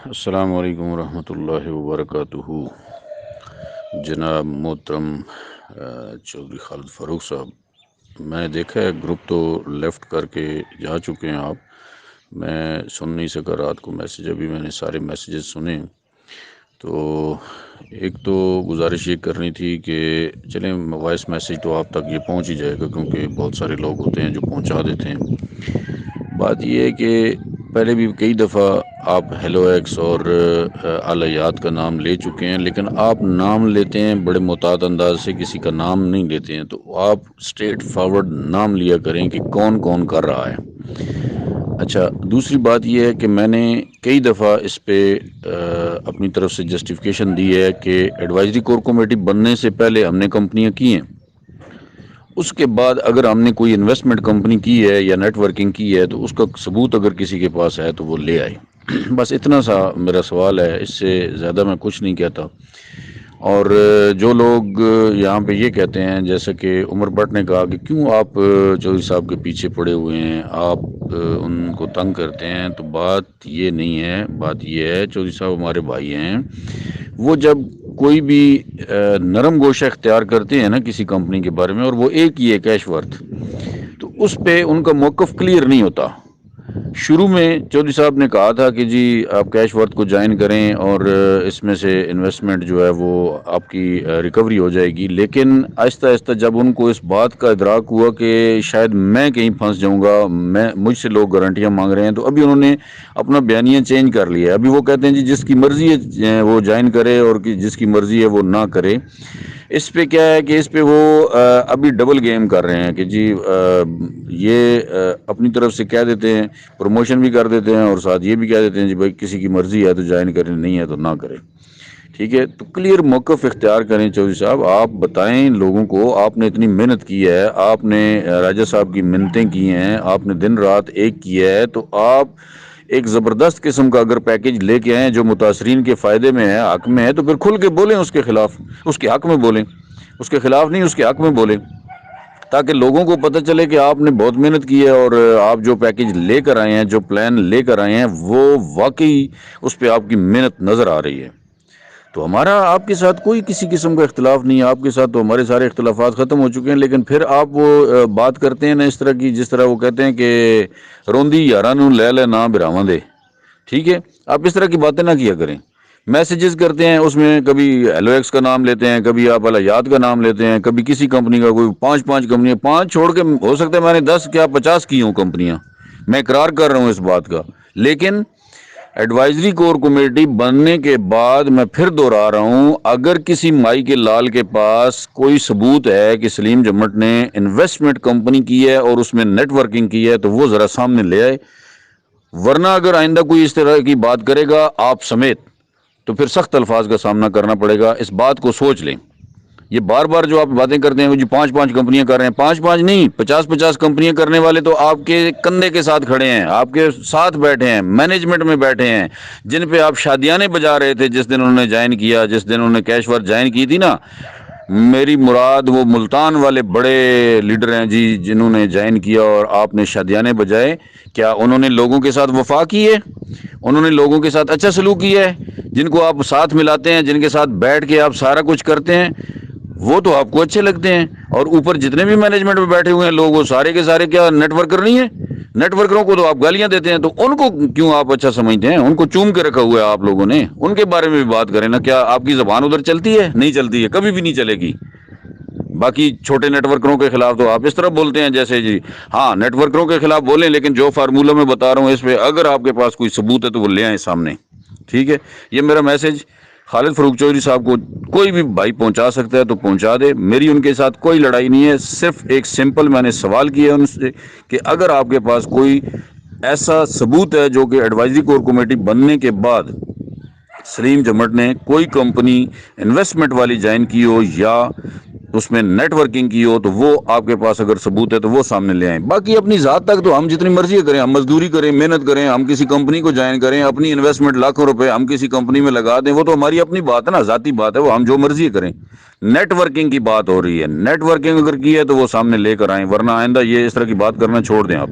السلام علیکم ورحمۃ اللہ وبرکاتہ۔ جناب محترم چودھری خالد فاروق صاحب، میں نے دیکھا ہے گروپ تو لیفٹ کر کے جا چکے ہیں آپ۔ میں سن نہیں سکا رات کو میسیج، ابھی میں نے سارے میسیجز سنے۔ تو ایک تو گزارش یہ کرنی تھی کہ چلیں وائس میسیج تو آپ تک یہ پہنچ ہی جائے گا، کیونکہ بہت سارے لوگ ہوتے ہیں جو پہنچا دیتے ہیں۔ بات یہ ہے کہ پہلے بھی کئی دفعہ آپ ہیلو ایکس اور الحیات کا نام لے چکے ہیں، لیکن آپ نام لیتے ہیں بڑے محتاط انداز سے، کسی کا نام نہیں لیتے ہیں۔ تو آپ اسٹریٹ فارورڈ نام لیا کریں کہ کون کون کر رہا ہے۔ اچھا، دوسری بات یہ ہے کہ میں نے کئی دفعہ اس پہ اپنی طرف سے جسٹیفیکیشن دی ہے کہ ایڈوائزری کور کمیٹی بننے سے پہلے ہم نے کمپنیاں کی ہیں، اس کے بعد اگر ہم نے کوئی انویسٹمنٹ کمپنی کی ہے یا نیٹ ورکنگ کی ہے تو اس کا ثبوت اگر کسی کے پاس ہے تو وہ لے آئے۔ بس اتنا سا میرا سوال ہے، اس سے زیادہ میں کچھ نہیں کہتا۔ اور جو لوگ یہاں پہ یہ کہتے ہیں، جیسا کہ عمر بٹ نے کہا کہ کیوں آپ چودھری صاحب کے پیچھے پڑے ہوئے ہیں، آپ ان کو تنگ کرتے ہیں، تو بات یہ نہیں ہے۔ بات یہ ہے چودھری صاحب ہمارے بھائی ہیں، وہ جب کوئی بھی نرم گوشہ اختیار کرتے ہیں نا کسی کمپنی کے بارے میں، اور وہ ایک ہی ہے کیش ورتھ، تو اس پہ ان کا موقف کلیئر نہیں ہوتا۔ شروع میں چودھری صاحب نے کہا تھا کہ جی آپ کیش ورتھ کو جوائن کریں اور اس میں سے انویسٹمنٹ جو ہے وہ آپ کی ریکوری ہو جائے گی، لیکن آہستہ آہستہ جب ان کو اس بات کا ادراک ہوا کہ شاید میں کہیں پھنس جاؤں گا، مجھ سے لوگ گارنٹیاں مانگ رہے ہیں، تو ابھی انہوں نے اپنا بیانیہ چینج کر لیا ہے۔ ابھی وہ کہتے ہیں جی جس کی مرضی ہے وہ جوائن کرے اور جس کی مرضی ہے وہ نہ کرے۔ اس پہ کیا ہے کہ اس پہ وہ ابھی ڈبل گیم کر رہے ہیں کہ جی یہ اپنی طرف سے کہہ دیتے ہیں، پروموشن بھی کر دیتے ہیں، اور ساتھ یہ بھی کہہ دیتے ہیں جی بھائی کسی کی مرضی ہے تو جوائن کریں، نہیں ہے تو نہ کریں۔ ٹھیک ہے، تو کلیئر موقف اختیار کریں چودھری صاحب، آپ بتائیں لوگوں کو۔ آپ نے اتنی محنت کی ہے، آپ نے راجہ صاحب کی منتیں کی ہیں، آپ نے دن رات ایک کیا ہے، تو آپ ایک زبردست قسم کا اگر پیکیج لے کے آئیں جو متاثرین کے فائدے میں ہے، حق میں ہے، تو پھر کھل کے بولیں اس کے خلاف، اس کے حق میں بولیں، اس کے خلاف نہیں، اس کے حق میں بولیں، تاکہ لوگوں کو پتہ چلے کہ آپ نے بہت محنت کی ہے اور آپ جو پیکیج لے کر آئے ہیں، جو پلان لے کر آئے ہیں، وہ واقعی اس پہ آپ کی محنت نظر آ رہی ہے۔ تو ہمارا آپ کے ساتھ کوئی کسی قسم کا اختلاف نہیں ہے، آپ کے ساتھ تو ہمارے سارے اختلافات ختم ہو چکے ہیں، لیکن پھر آپ وہ بات کرتے ہیں نا اس طرح کی، جس طرح وہ کہتے ہیں کہ روندی یاراں نوں لے لے نہ براواں دے۔ ٹھیک ہے، آپ اس طرح کی باتیں نہ کیا کریں۔ میسیجز کرتے ہیں، اس میں کبھی ہیلو ایکس کا نام لیتے ہیں، کبھی آپ الحیات کا نام لیتے ہیں، کبھی کسی کمپنی کا، کوئی پانچ کمپنیاں، 5 چھوڑ کے ہو سکتا ہے میں نے 10 کیا 50 کی ہوں کمپنیاں، میں اقرار کر رہا ہوں اس بات کا۔ لیکن ایڈوائزری کور کمیٹی بننے کے بعد میں پھر دوہرا رہا ہوں، اگر کسی مائی کے لال کے پاس کوئی ثبوت ہے کہ سلیم جمٹ نے انویسٹمنٹ کمپنی کی ہے اور اس میں نیٹ ورکنگ کی ہے، تو وہ ذرا سامنے لے آئے، ورنہ اگر آئندہ کوئی اس طرح کی بات کرے گا آپ سمیت تو پھر سخت الفاظ کا سامنا کرنا پڑے گا۔ اس بات کو سوچ لیں۔ یہ بار بار جو آپ باتیں کرتے ہیں وہ جی 5 کمپنیاں کر رہے ہیں، 5 نہیں 50 کمپنیاں کرنے والے تو آپ کے کندھے کے ساتھ کھڑے ہیں، آپ کے ساتھ بیٹھے ہیں، مینجمنٹ میں بیٹھے ہیں، جن پہ آپ شادیانے بجا رہے تھے جس دن انہوں نے جوائن کیا، جس دن انہوں نے کیش ورتھ جوائن کی تھی نا۔ میری مراد وہ ملتان والے بڑے لیڈر ہیں جی، جنہوں نے جوائن کیا اور آپ نے شادیانے بجائے۔ کیا انہوں نے لوگوں کے ساتھ وفا کی ہے؟ انہوں نے لوگوں کے ساتھ اچھا سلوک کیا ہے؟ جن کو آپ ساتھ ملاتے ہیں، جن کے ساتھ بیٹھ کے آپ سارا کچھ کرتے ہیں، وہ تو آپ کو اچھے لگتے ہیں۔ اور اوپر جتنے بھی مینجمنٹ میں بیٹھے ہوئے ہیں لوگ، وہ سارے کے سارے کیا نیٹ ورکر نہیں ہیں؟ نیٹ ورکروں کو تو آپ گالیاں دیتے ہیں، تو ان کو کیوں آپ اچھا سمجھتے ہیں؟ ان کو چوم کے رکھا ہوا ہے آپ لوگوں نے، ان کے بارے میں بھی بات کریں نا۔ کیا آپ کی زبان ادھر چلتی ہے؟ نہیں چلتی ہے، کبھی بھی نہیں چلے گی۔ باقی چھوٹے نیٹ ورکروں کے خلاف تو آپ اس طرح بولتے ہیں جیسے جی ہاں نیٹ ورکروں کے خلاف بولیں، لیکن جو فارمولہ میں بتا رہا ہوں اس پہ اگر آپ کے پاس کوئی ثبوت ہے تو وہ لے آئیں سامنے۔ ٹھیک ہے، یہ میرا میسج خالد فاروق چودھری صاحب کو کوئی بھی بھائی پہنچا سکتا ہے تو پہنچا دے۔ میری ان کے ساتھ کوئی لڑائی نہیں ہے، صرف ایک سمپل میں نے سوال کیا ان سے کہ اگر آپ کے پاس کوئی ایسا ثبوت ہے جو کہ ایڈوائزری کور کمیٹی بننے کے بعد سلیم جمٹ نے کوئی کمپنی انویسٹمنٹ والی جوائن کی ہو یا اس میں نیٹ ورکنگ کی ہو، تو وہ آپ کے پاس اگر ثبوت ہے تو وہ سامنے لے آئیں۔ باقی اپنی ذات تک تو ہم جتنی مرضی کریں، ہم مزدوری کریں، محنت کریں، ہم کسی کمپنی کو جوائن کریں، اپنی انویسٹمنٹ لاکھوں روپے ہم کسی کمپنی میں لگا دیں، وہ تو ہماری اپنی بات ہے نا، ذاتی بات ہے، وہ ہم جو مرضی کریں۔ نیٹ ورکنگ کی بات ہو رہی ہے، نیٹ ورکنگ اگر کی ہے تو وہ سامنے لے کر آئیں، ورنہ آئندہ یہ اس طرح کی بات کرنا چھوڑ دیں آپ۔